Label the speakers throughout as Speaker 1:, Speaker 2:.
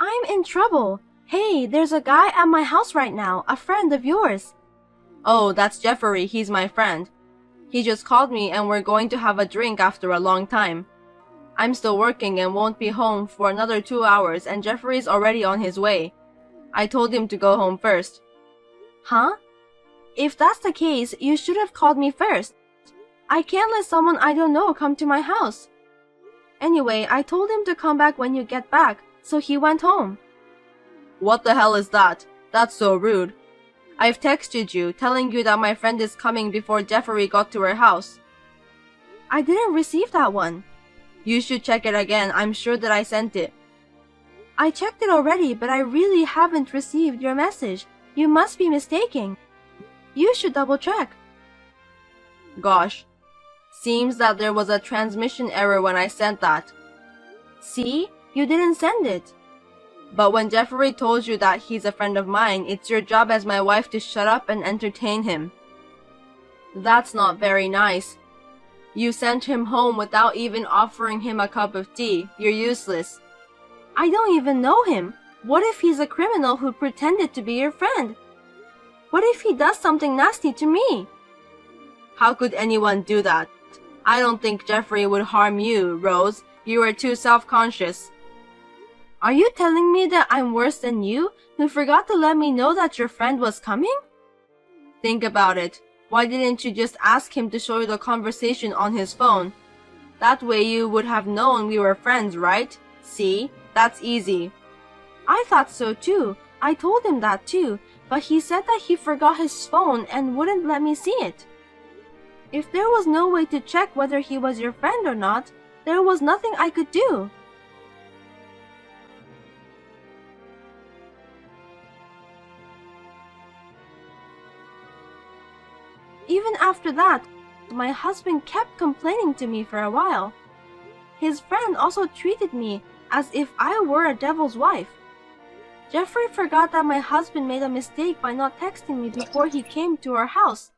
Speaker 1: I'm in trouble. Hey, there's a guy at my house right now, a friend of yours.
Speaker 2: Oh, that's Jeffrey, he's my friend. He just called me and we're going to have a drink after a long time. I'm still working and won't be home for another 2 hours and Jeffrey's already on his way. I told him to go home first.
Speaker 1: Huh? If that's the case, you should have called me first. I can't let someone I don't know come to my house. Anyway, I told him to come back when you get back, so he went home.
Speaker 2: What the hell is that? That's so rude. I've texted you, telling you that my friend is coming before Jeffrey got to her house.
Speaker 1: I didn't receive that one.
Speaker 2: You should check it again, I'm sure that I sent it.
Speaker 1: I checked it already, but I really haven't received your message. You must be mistaken. You should double check.
Speaker 2: Gosh. Seems that there was a transmission error when I sent that.
Speaker 1: See? You didn't send it.
Speaker 2: But when Jeffrey told you that he's a friend of mine, it's your job as my wife to shut up and entertain him. That's not very nice. You sent him home without even offering him a cup of tea. You're useless.
Speaker 1: I don't even know him. What if he's a criminal who pretended to be your friend? What if he does something nasty to me?
Speaker 2: How could anyone do that? I don't think Jeffrey would harm you, Rose. You are too self-conscious.
Speaker 1: Are you telling me that I'm worse than you, who forgot to let me know that your friend was coming?
Speaker 2: Think about it. Why didn't you just ask him to show you the conversation on his phone? That way you would have known we were friends, right? See? That's easy.
Speaker 1: I thought so too. I told him that too, but he said that he forgot his phone and wouldn't let me see it. If there was no way to check whether he was your friend or not, there was nothing I could do. Even after that, my husband kept complaining to me for a while. His friend also treated me as if I were a devil's wife. Jeffrey forgot that my husband made a mistake by not texting me before he came to our house.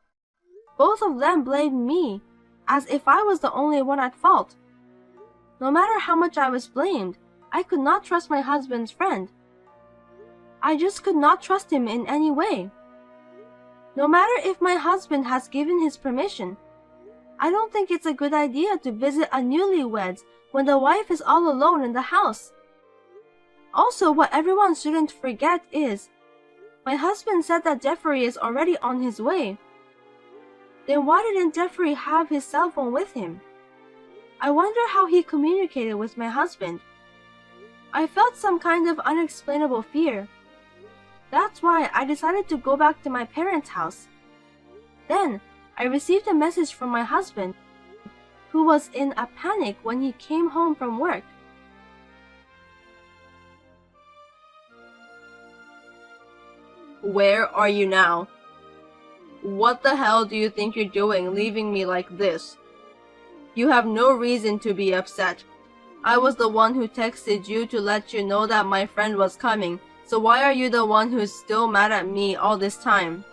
Speaker 1: Both of them blamed me, as if I was the only one at fault. No matter how much I was blamed, I could not trust my husband's friend. I just could not trust him in any way. No matter if my husband has given his permission, I don't think it's a good idea to visit a newlyweds when the wife is all alone in the house. Also, what everyone shouldn't forget is, my husband said that Jeffrey is already on his way. Then why didn't Jeffrey have his cell phone with him? I wonder how he communicated with my husband. I felt some kind of unexplainable fear. That's why I decided to go back to my parents' house. Then, I received a message from my husband, who was in a panic when he came home from work.
Speaker 2: Where are you now? What the hell do you think you're doing leaving me like this? You have no reason to be upset. I was the one who texted you to let you know that my friend was coming, so why are you the one who's still mad at me all this time?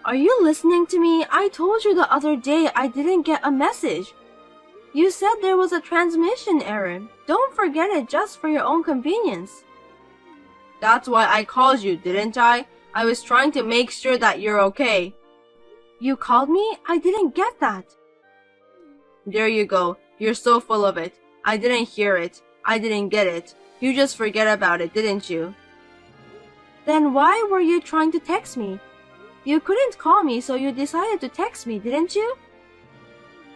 Speaker 1: Are you listening to me? I told you the other day I didn't get a message. You said there was a transmission error. Don't forget it just for your own convenience.
Speaker 2: That's why I called you, didn't I? I was trying to make sure that you're okay.
Speaker 1: You called me? I didn't get that.
Speaker 2: There you go. You're so full of it. I didn't hear it. I didn't get it. You just forget about it, didn't you?
Speaker 1: Then why were you trying to text me? You couldn't call me, so you decided to text me, didn't you?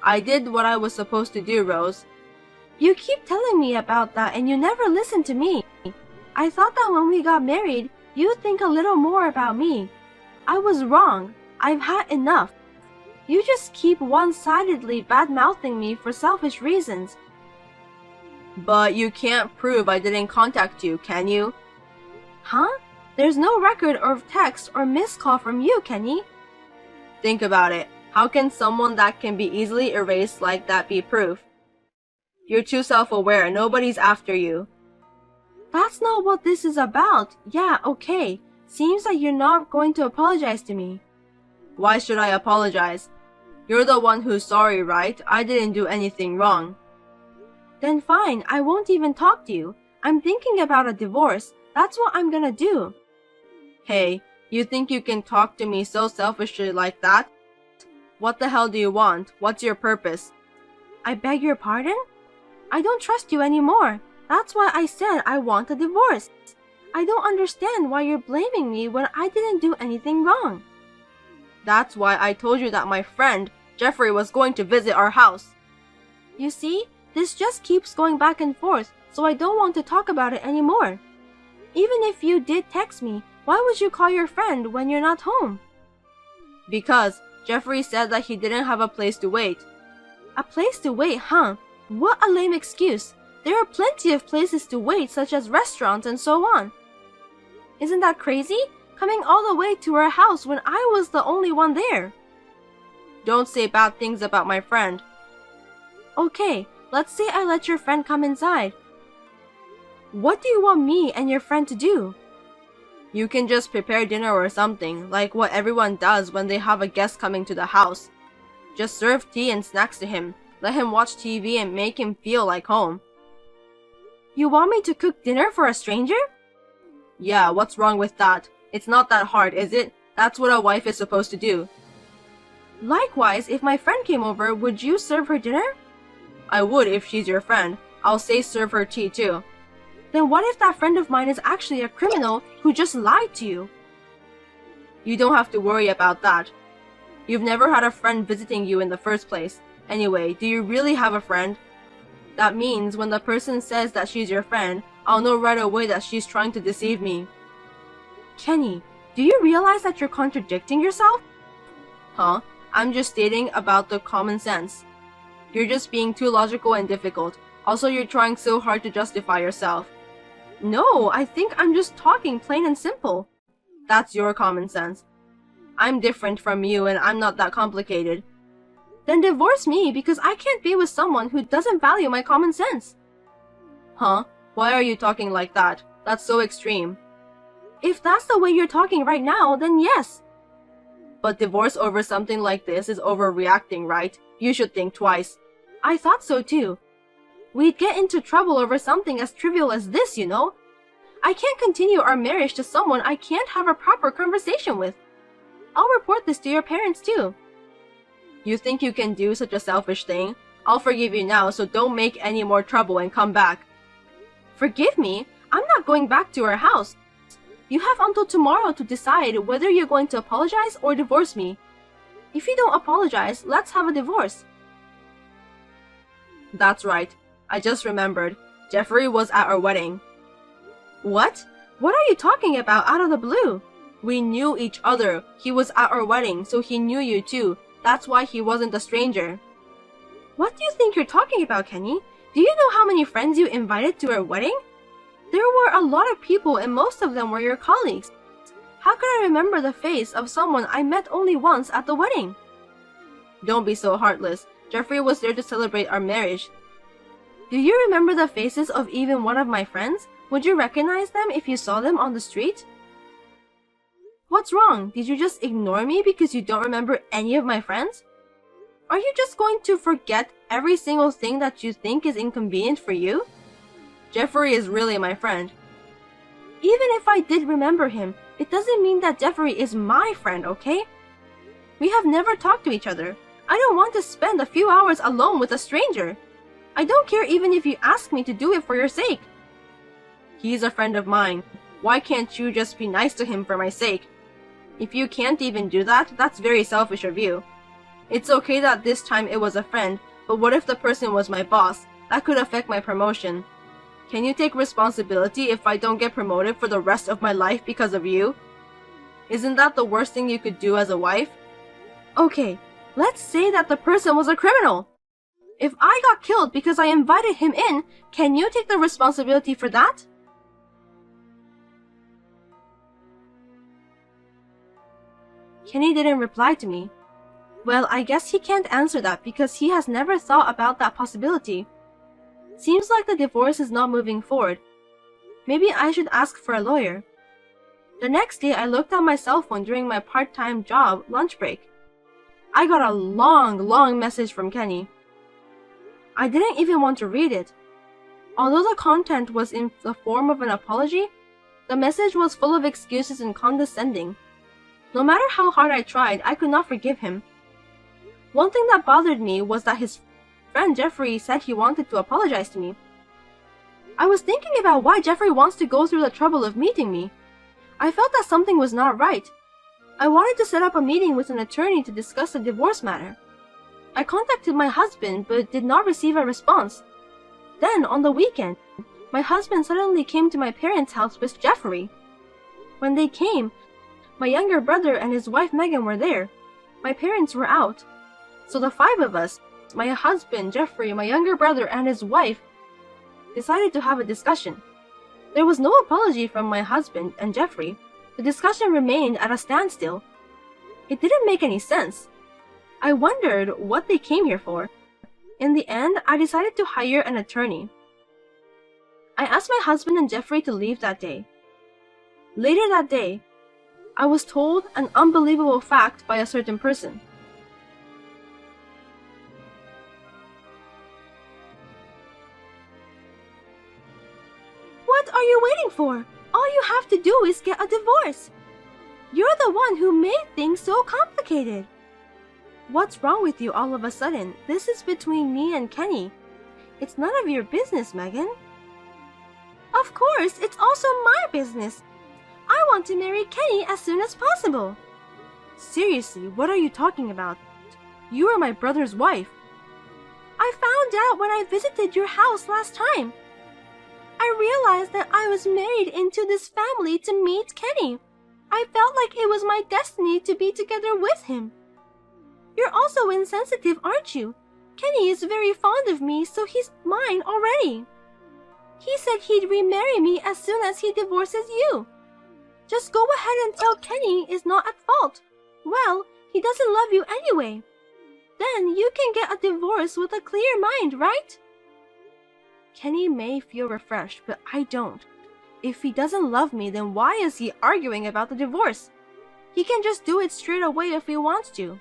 Speaker 2: I did what I was supposed to do, Rose.
Speaker 1: You keep telling me about that and you never listen to me. I thought that when we got married, you'd think a little more about me. I was wrong. I've had enough. You just keep one-sidedly bad-mouthing me for selfish reasons.
Speaker 2: But you can't prove I didn't contact you, can you?
Speaker 1: Huh? There's no record of text or missed call from you, Kenny.
Speaker 2: Think about it. How can someone that can be easily erased like that be proof? You're too self-aware. Nobody's after you.
Speaker 1: That's not what this is about. Yeah, okay. Seems like you're not going to apologize to me.
Speaker 2: Why should I apologize? You're the one who's sorry, right? I didn't do anything wrong.
Speaker 1: Then fine, I won't even talk to you. I'm thinking about a divorce. That's what I'm gonna do.
Speaker 2: Hey, you think you can talk to me so selfishly like that? What the hell do you want? What's your purpose?
Speaker 1: I beg your pardon? I don't trust you anymore. That's why I said I want a divorce. I don't understand why you're blaming me when I didn't do anything wrong.
Speaker 2: That's why I told you that my friend, Jeffrey, was going to visit our house.
Speaker 1: You see, this just keeps going back and forth, so I don't want to talk about it anymore. Even if you did text me, why would you call your friend when you're not home?
Speaker 2: Because Jeffrey said that he didn't have a place to wait.
Speaker 1: A place to wait, huh? What a lame excuse. There are plenty of places to wait, such as restaurants and so on. Isn't that crazy? Coming all the way to our house when I was the only one there.
Speaker 2: Don't say bad things about my friend.
Speaker 1: Okay, let's say I let your friend come inside. What do you want me and your friend to do?
Speaker 2: You can just prepare dinner or something, like what everyone does when they have a guest coming to the house. Just serve tea and snacks to him, let him watch TV and make him feel like home.
Speaker 1: You want me to cook dinner for a stranger?
Speaker 2: Yeah, what's wrong with that? It's not that hard, is it? That's what a wife is supposed to do.
Speaker 1: Likewise, if my friend came over, would you serve her dinner?
Speaker 2: I would if she's your friend. I'll say serve her tea too.
Speaker 1: Then what if that friend of mine is actually a criminal who just lied to you?
Speaker 2: You don't have to worry about that. You've never had a friend visiting you in the first place. Anyway, do you really have a friend? That means when the person says that she's your friend, I'll know right away that she's trying to deceive me.
Speaker 1: Kenny, do you realize that you're contradicting yourself?
Speaker 2: Huh? I'm just stating about the common sense. You're just being too logical and difficult. Also, you're trying so hard to justify yourself.
Speaker 1: No, I think I'm just talking plain and simple.
Speaker 2: That's your common sense. I'm different from you and I'm not that complicated.
Speaker 1: Then divorce me because I can't be with someone who doesn't value my common sense.
Speaker 2: Huh? Why are you talking like that? That's so extreme.
Speaker 1: If that's the way you're talking right now, then yes.
Speaker 2: But divorce over something like this is overreacting, right? You should think twice.
Speaker 1: I thought so too. We'd get into trouble over something as trivial as this, you know? I can't continue our marriage to someone I can't have a proper conversation with. I'll report this to your parents too.
Speaker 2: You think you can do such a selfish thing? I'll forgive you now, so don't make any more trouble and come back.
Speaker 1: Forgive me? I'm not going back to our house. You have until tomorrow to decide whether you're going to apologize or divorce me. If you don't apologize, let's have a divorce.
Speaker 2: That's right. I just remembered. Jeffrey was at our wedding.
Speaker 1: What? What are you talking about out of the blue?
Speaker 2: We knew each other. He was at our wedding, so he knew you too. That's why he wasn't a stranger.
Speaker 1: What do you think you're talking about, Kenny? Do you know how many friends you invited to our wedding? There were a lot of people and most of them were your colleagues. How could I remember the face of someone I met only once at the wedding?
Speaker 2: Don't be so heartless. Jeffrey was there to celebrate our marriage.
Speaker 1: Do you remember the faces of even one of my friends? Would you recognize them if you saw them on the street? What's wrong? Did you just ignore me because you don't remember any of my friends? Are you just going to forget every single thing that you think is inconvenient for you?
Speaker 2: Jeffrey is really my friend.
Speaker 1: Even if I did remember him, it doesn't mean that Jeffrey is my friend, okay? We have never talked to each other. I don't want to spend a few hours alone with a stranger. I don't care even if you ask me to do it for your sake.
Speaker 2: He's a friend of mine. Why can't you just be nice to him for my sake? If you can't even do that, that's very selfish of you. It's okay that this time it was a friend, but what if the person was my boss? That could affect my promotion. Can you take responsibility if I don't get promoted for the rest of my life because of you? Isn't that the worst thing you could do as a wife?
Speaker 1: Okay, let's say that the person was a criminal. If I got killed because I invited him in, can you take the responsibility for that? Kenny didn't reply to me. Well, I guess he can't answer that because he has never thought about that possibility. Seems like the divorce is not moving forward. Maybe I should ask for a lawyer. The next day, I looked at my cell phone during my part-time job lunch break. I got a long message from Kenny. I didn't even want to read it. Although the content was in the form of an apology, the message was full of excuses and condescending. No matter how hard I tried, I could not forgive him. One thing that bothered me was that his friend Jeffrey said he wanted to apologize to me. I was thinking about why Jeffrey wants to go through the trouble of meeting me. I felt that something was not right. I wanted to set up a meeting with an attorney to discuss the divorce matter. I contacted my husband but did not receive a response. Then, on the weekend, my husband suddenly came to my parents' house with Jeffrey. When they came, my younger brother and his wife Megan were there. My parents were out. So the five of us, my husband, Jeffrey, my younger brother, and his wife, decided to have a discussion. There was no apology from my husband and Jeffrey. The discussion remained at a standstill. It didn't make any sense. I wondered what they came here for. In the end, I decided to hire an attorney. I asked my husband and Jeffrey to leave that day. Later that day, I was told an unbelievable fact by a certain person. What are you waiting for? All you have to do is get a divorce. You're the one who made things so complicated. What's wrong with you all of a sudden? This is between me and Kenny. It's none of your business, Megan. Of course, it's also my business. I want to marry Kenny as soon as possible. Seriously, what are you talking about? You are my brother's wife. I found out when I visited your house last time. I realized that I was married into this family to meet Kenny. I felt like it was my destiny to be together with him. You're also insensitive, aren't you? Kenny is very fond of me, so he's mine already. He said he'd remarry me as soon as he divorces you. Just go ahead and tell Kenny is not at fault. Well, he doesn't love you anyway. Then you can get a divorce with a clear mind, right? Kenny may feel refreshed, but I don't. If he doesn't love me, then why is he arguing about the divorce? He can just do it straight away if he wants to.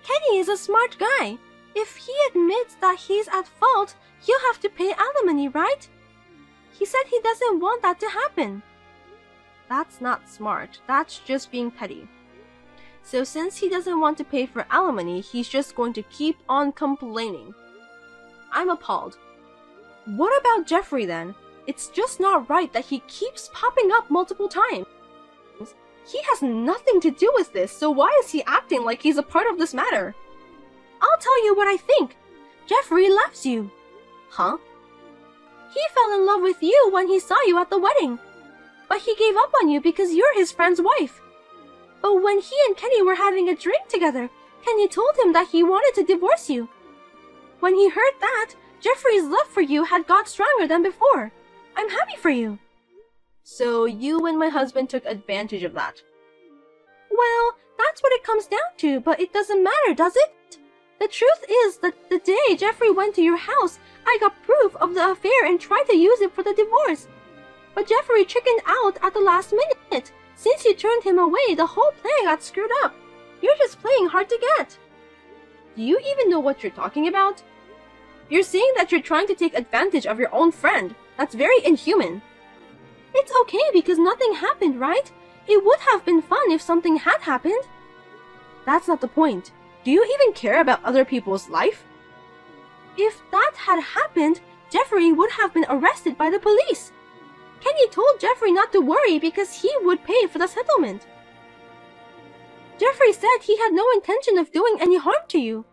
Speaker 1: Kenny is a smart guy. If he admits that he's at fault, he'll have to pay alimony, right? He said he doesn't want that to happen. That's not smart. That's just being petty. So since he doesn't want to pay for alimony, he's just going to keep on complaining. I'm appalled. What about Jeffrey then? It's just not right that he keeps popping up multiple times. He has nothing to do with this, so why is he acting like he's a part of this matter? I'll tell you what I think. Jeffrey loves you. Huh? He fell in love with you when he saw you at the wedding. But he gave up on you because you're his friend's wife. But when he and Kenny were having a drink together, Kenny told him that he wanted to divorce you. When he heard that, Jeffrey's love for you had got stronger than before. I'm happy for you. So you and my husband took advantage of that. Well, that's what it comes down to, but it doesn't matter, does it? The truth is that the day Jeffrey went to your house, I got proof of the affair and tried to use it for the divorce. But Jeffrey chickened out at the last minute. Since you turned him away, the whole plan got screwed up. You're just playing hard to get. Do you even know what you're talking about? You're saying that you're trying to take advantage of your own friend. That's very inhuman. It's okay because nothing happened, right? It would have been fun if something had happened. That's not the point. Do you even care about other people's life? If that had happened, Jeffrey would have been arrested by the police. Kenny told Jeffrey not to worry because he would pay for the settlement. Jeffrey said he had no intention of doing any harm to you.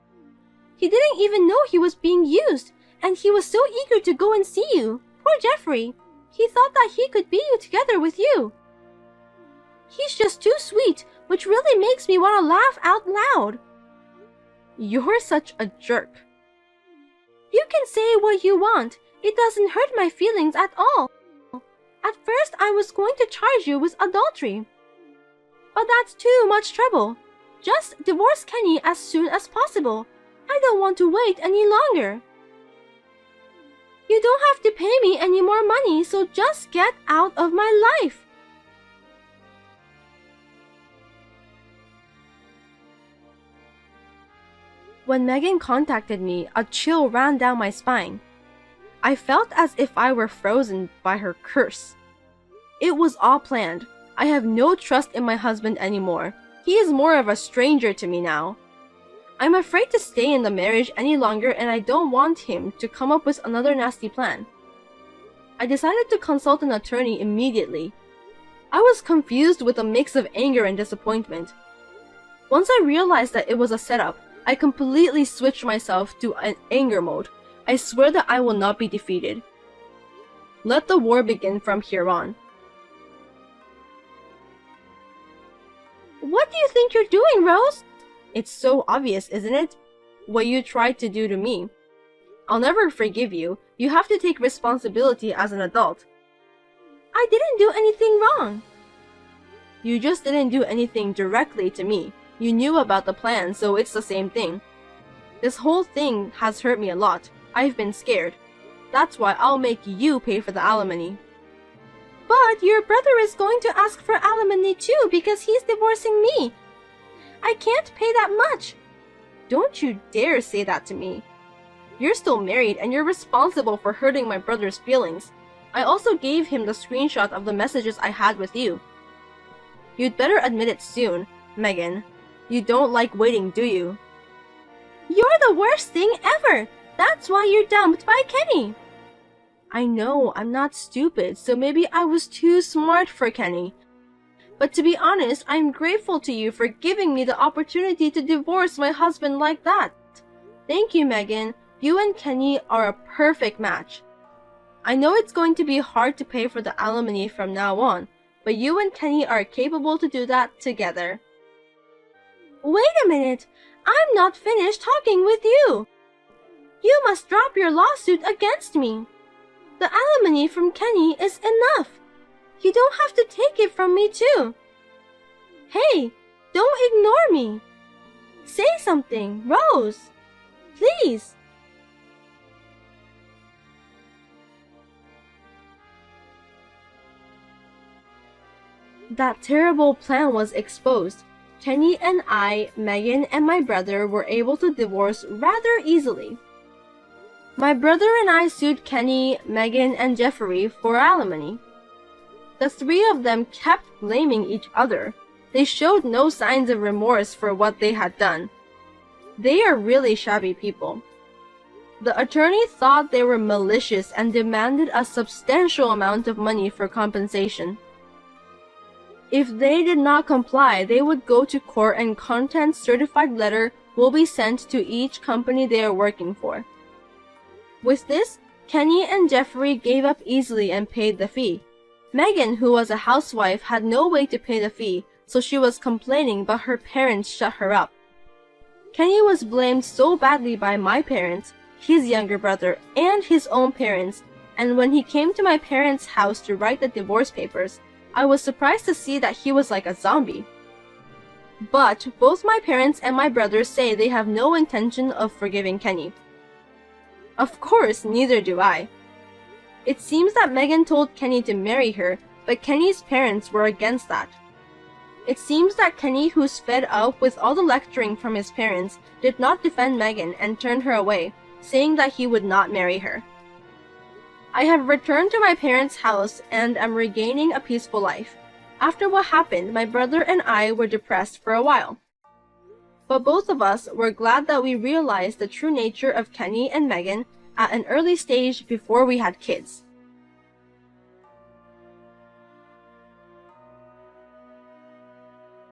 Speaker 1: He didn't even know he was being used, and he was so eager to go and see you. Poor Jeffrey. He thought that he could be together with you. He's just too sweet, which really makes me want to laugh out loud. You're such a jerk. You can say what you want. It doesn't hurt my feelings at all. At first, I was going to charge you with adultery. But that's too much trouble. Just divorce Kenny as soon as possible. I don't want to wait any longer. You don't have to pay me any more money, so just get out of my life. When Megan contacted me, a chill ran down my spine. I felt as if I were frozen by her curse. It was all planned. I have no trust in my husband anymore. He is more of a stranger to me now. I'm afraid to stay in the marriage any longer, and I don't want him to come up with another nasty plan. I decided to consult an attorney immediately. I was confused with a mix of anger and disappointment. Once I realized that it was a setup, I completely switched myself to an anger mode. I swear that I will not be defeated. Let the war begin from here on. What do you think you're doing, Rose? It's so obvious, isn't it? What you tried to do to me. I'll never forgive you. You have to take responsibility as an adult. I didn't do anything wrong. You just didn't do anything directly to me. You knew about the plan, so it's the same thing. This whole thing has hurt me a lot. I've been scared. That's why I'll make you pay for the alimony. But your brother is going to ask for alimony too because he's divorcing me. I can't pay that much. Don't you dare say that to me. You're still married and you're responsible for hurting my brother's feelings. I also gave him the screenshot of the messages I had with you. You'd better admit it soon, Megan. You don't like waiting, do you? You're the worst thing ever! That's why you're dumped by Kenny! I know, I'm not stupid, so maybe I was too smart for Kenny. But to be honest, I'm grateful to you for giving me the opportunity to divorce my husband like that. Thank you, Megan. You and Kenny are a perfect match. I know it's going to be hard to pay for the alimony from now on, but you and Kenny are capable to do that together. Wait a minute! I'm not finished talking with you! You must drop your lawsuit against me. The alimony from Kenny is enough. You don't have to take it from me too. Hey, don't ignore me. Say something, Rose. Please. That terrible plan was exposed. Kenny and I, Megan, and my brother were able to divorce rather easily. My brother and I sued Kenny, Megan, and Jeffrey for alimony. The three of them kept blaming each other. They showed no signs of remorse for what they had done. They are really shabby people. The attorney thought they were malicious and demanded a substantial amount of money for compensation. If they did not comply, they would go to court and content-certified letter will be sent to each company they are working for. With this, Kenny and Jeffrey gave up easily and paid the fee. Megan, who was a housewife, had no way to pay the fee, so she was complaining, but her parents shut her up. Kenny was blamed so badly by my parents, his younger brother, and his own parents, and when he came to my parents' house to write the divorce papers, I was surprised to see that he was like a zombie. But both my parents and my brother say they have no intention of forgiving Kenny. Of course, neither do I. It seems that Megan told Kenny to marry her, but Kenny's parents were against that. It seems that Kenny, who's fed up with all the lecturing from his parents, did not defend Megan and turned her away, saying that he would not marry her. I have returned to my parents' house and am regaining a peaceful life. After what happened, my brother and I were depressed for a while. But both of us were glad that we realized the true nature of Kenny and Megan at an early stage before we had kids.